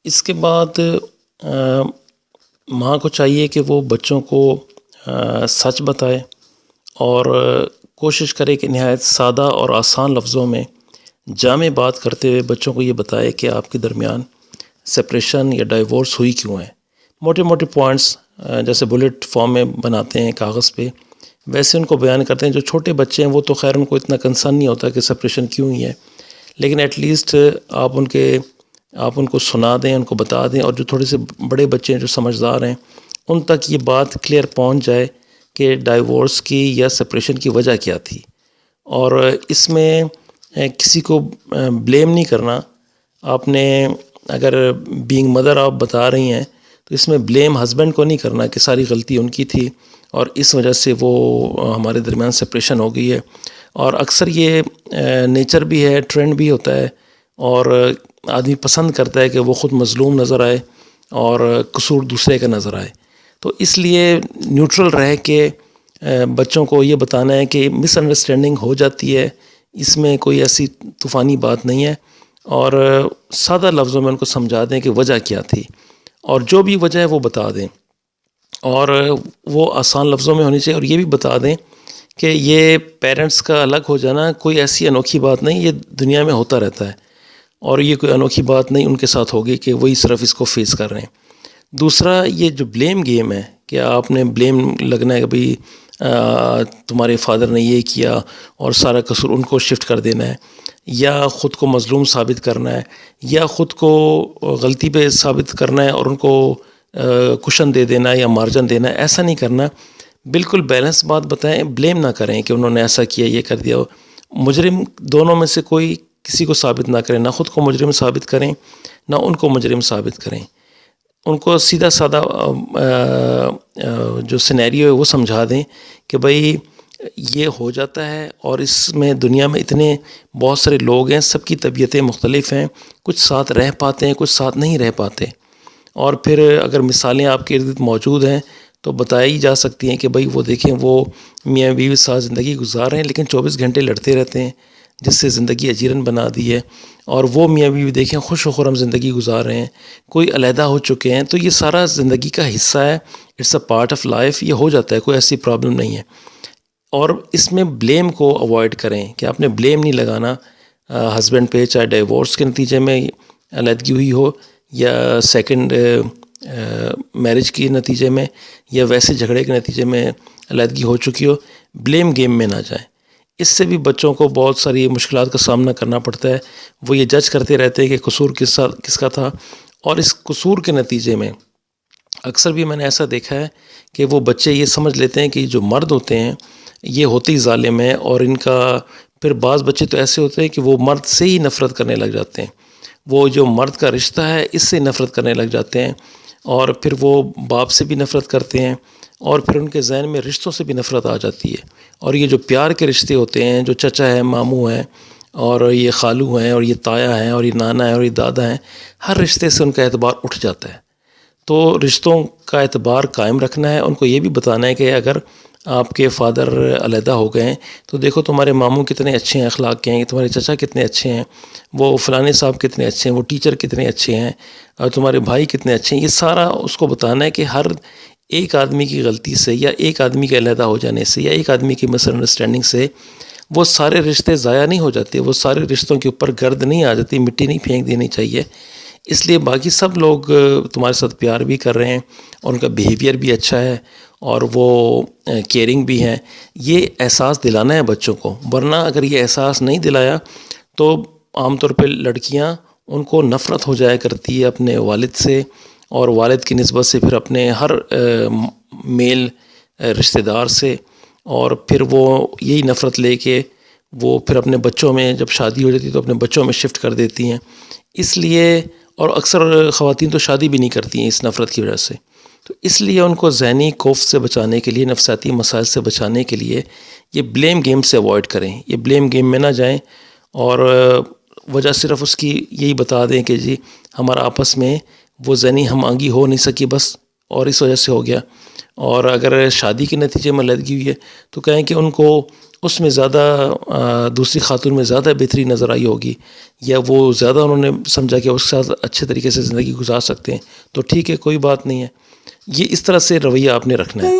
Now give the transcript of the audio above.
اس کے بعد ماں کو چاہیے کہ وہ بچوں کو سچ بتائے اور کوشش کرے کہ نہایت سادہ اور آسان لفظوں میں جامع بات کرتے ہوئے بچوں کو یہ بتائے کہ آپ کے درمیان سپریشن یا ڈائیورس ہوئی کیوں ہے. موٹے موٹے پوائنٹس جیسے بلٹ فارم میں بناتے ہیں کاغذ پہ، ویسے ان کو بیان کرتے ہیں. جو چھوٹے بچے ہیں وہ تو خیر ان کو اتنا کنسرن نہیں ہوتا کہ سپریشن کیوں ہی ہے، لیکن ایٹ لیسٹ آپ ان کو سنا دیں، ان کو بتا دیں. اور جو تھوڑے سے بڑے بچے ہیں جو سمجھدار ہیں ان تک یہ بات کلیئر پہنچ جائے کہ ڈائیورس کی یا سپریشن کی وجہ کیا تھی. اور اس میں کسی کو بلیم نہیں کرنا. آپ نے اگر بینگ مدر آپ بتا رہی ہیں تو اس میں بلیم ہسبینڈ کو نہیں کرنا کہ ساری غلطی ان کی تھی اور اس وجہ سے وہ ہمارے درمیان سپریشن ہو گئی ہے. اور اکثر یہ نیچر بھی ہے، ٹرینڈ بھی ہوتا ہے، اور آدمی پسند کرتا ہے کہ وہ خود مظلوم نظر آئے اور قصور دوسرے کا نظر آئے. تو اس لیے نیوٹرل رہ کے بچوں کو یہ بتانا ہے کہ مس انڈرسٹینڈنگ ہو جاتی ہے، اس میں کوئی ایسی طوفانی بات نہیں ہے، اور سادہ لفظوں میں ان کو سمجھا دیں کہ وجہ کیا تھی، اور جو بھی وجہ ہے وہ بتا دیں. اور وہ آسان لفظوں میں ہونی چاہیے. اور یہ بھی بتا دیں کہ یہ پیرنٹس کا الگ ہو جانا کوئی ایسی انوکھی بات نہیں، یہ دنیا میں ہوتا رہتا ہے، اور یہ کوئی انوکھی بات نہیں ان کے ساتھ ہوگی کہ وہی صرف اس کو فیس کر رہے ہیں. دوسرا، یہ جو بلیم گیم ہے کہ آپ نے بلیم لگنا ہے کہ بھئی تمہارے فادر نے یہ کیا اور سارا قصور ان کو شفٹ کر دینا ہے، یا خود کو مظلوم ثابت کرنا ہے، یا خود کو غلطی پہ ثابت کرنا ہے اور ان کو کشن دے دینا ہے یا مارجن دینا ہے. ایسا نہیں کرنا. بالکل بیلنس بات بتائیں، بلیم نہ کریں کہ انہوں نے ایسا کیا، یہ کر دیا. مجرم دونوں میں سے کوئی کسی کو ثابت نہ کریں، نہ خود کو مجرم ثابت کریں نہ ان کو مجرم ثابت کریں. ان کو سیدھا سادہ جو سینیریو ہے وہ سمجھا دیں کہ بھئی یہ ہو جاتا ہے، اور اس میں دنیا میں اتنے بہت سارے لوگ ہیں، سب کی طبیعتیں مختلف ہیں، کچھ ساتھ رہ پاتے ہیں، کچھ ساتھ نہیں رہ پاتے. اور پھر اگر مثالیں آپ کے ارد موجود ہیں تو بتائی جا سکتی ہیں کہ بھئی وہ دیکھیں، وہ میاں بیوی ساتھ زندگی گزار رہے ہیں لیکن 24 گھنٹے لڑتے رہتے ہیں، جس سے زندگی اجیرن بنا دی ہے. اور وہ میاں بیوی دیکھیں خوش و خرم زندگی گزار رہے ہیں، کوئی علیحدہ ہو چکے ہیں. تو یہ سارا زندگی کا حصہ ہے، it's a part of life. یہ ہو جاتا ہے، کوئی ایسی پرابلم نہیں ہے. اور اس میں بلیم کو اوائڈ کریں کہ آپ نے بلیم نہیں لگانا ہسبینڈ پہ، چاہے ڈائیورس کے نتیجے میں علیحدگی ہوئی ہو یا سیکنڈ میرج کے نتیجے میں یا ویسے جھگڑے کے نتیجے میں علیحدگی ہو چکی ہو. بلیم گیم میں نہ جائیں. اس سے بھی بچوں کو بہت ساری مشکلات کا سامنا کرنا پڑتا ہے. وہ یہ جج کرتے رہتے ہیں کہ قصور کس کا تھا، اور اس قصور کے نتیجے میں اکثر بھی میں نے ایسا دیکھا ہے کہ وہ بچے یہ سمجھ لیتے ہیں کہ جو مرد ہوتے ہیں یہ ہوتے ہی ظالم ہیں، اور ان کا پھر بعض بچے تو ایسے ہوتے ہیں کہ وہ مرد سے ہی نفرت کرنے لگ جاتے ہیں. وہ جو مرد کا رشتہ ہے اس سے نفرت کرنے لگ جاتے ہیں، اور پھر وہ باپ سے بھی نفرت کرتے ہیں، اور پھر ان کے ذہن میں رشتوں سے بھی نفرت آ جاتی ہے. اور یہ جو پیار کے رشتے ہوتے ہیں، جو چچا ہے، ماموں ہیں، اور یہ خالو ہیں، اور یہ تایا ہیں، اور یہ نانا ہے، اور یہ دادا ہیں، ہر رشتے سے ان کا اعتبار اٹھ جاتا ہے. تو رشتوں کا اعتبار قائم رکھنا ہے. ان کو یہ بھی بتانا ہے کہ اگر آپ کے فادر علیحدہ ہو گئے ہیں تو دیکھو تمہارے ماموں کتنے اچھے ہیں، اخلاق کے ہیں، تمہارے چچا کتنے اچھے ہیں، وہ فلانے صاحب کتنے اچھے ہیں، وہ ٹیچر کتنے اچھے ہیں، اور تمہارے بھائی کتنے اچھے ہیں. یہ سارا اس کو بتانا ہے کہ ہر ایک آدمی کی غلطی سے، یا ایک آدمی کے علیحدہ ہو جانے سے، یا ایک آدمی کی مس انڈرسٹینڈنگ سے وہ سارے رشتے ضائع نہیں ہو جاتے، وہ سارے رشتوں کے اوپر گرد نہیں آ جاتی، مٹی نہیں پھینک دینی چاہیے. اس لیے باقی سب لوگ تمہارے ساتھ پیار بھی کر رہے ہیں، اور ان کا بیہیویئر بھی اچھا ہے، اور وہ کیئرنگ بھی ہیں. یہ احساس دلانا ہے بچوں کو. ورنہ اگر یہ احساس نہیں دلایا تو عام طور پہ لڑکیاں ان کو نفرت ہو جایا کرتی ہے اپنے والد سے، اور والد کی نسبت سے پھر اپنے ہر میل رشتہ دار سے، اور پھر وہ یہی نفرت لے کے وہ پھر اپنے بچوں میں جب شادی ہو جاتی ہے تو اپنے بچوں میں شفٹ کر دیتی ہیں. اس لیے، اور اکثر خواتین تو شادی بھی نہیں کرتی ہیں اس نفرت کی وجہ سے. تو اس لیے ان کو ذہنی کوفت سے بچانے کے لیے، نفسیاتی مسائل سے بچانے کے لیے یہ بلیم گیم سے اوائڈ کریں. یہ بلیم گیم میں نہ جائیں، اور وجہ صرف اس کی یہی بتا دیں کہ جی ہمارا آپس میں وہ ذہنی ہم آہنگی ہو نہیں سکی بس، اور اس وجہ سے ہو گیا. اور اگر شادی کے نتیجے میں علیحدگی ہوئی ہے تو کہیں کہ ان کو اس میں زیادہ دوسری خاتون میں زیادہ بہتری نظر آئی ہوگی، یا وہ زیادہ انہوں نے سمجھا کہ اس کے ساتھ اچھے طریقے سے زندگی گزار سکتے ہیں، تو ٹھیک ہے، کوئی بات نہیں ہے. یہ اس طرح سے رویہ آپ نے رکھنا ہے.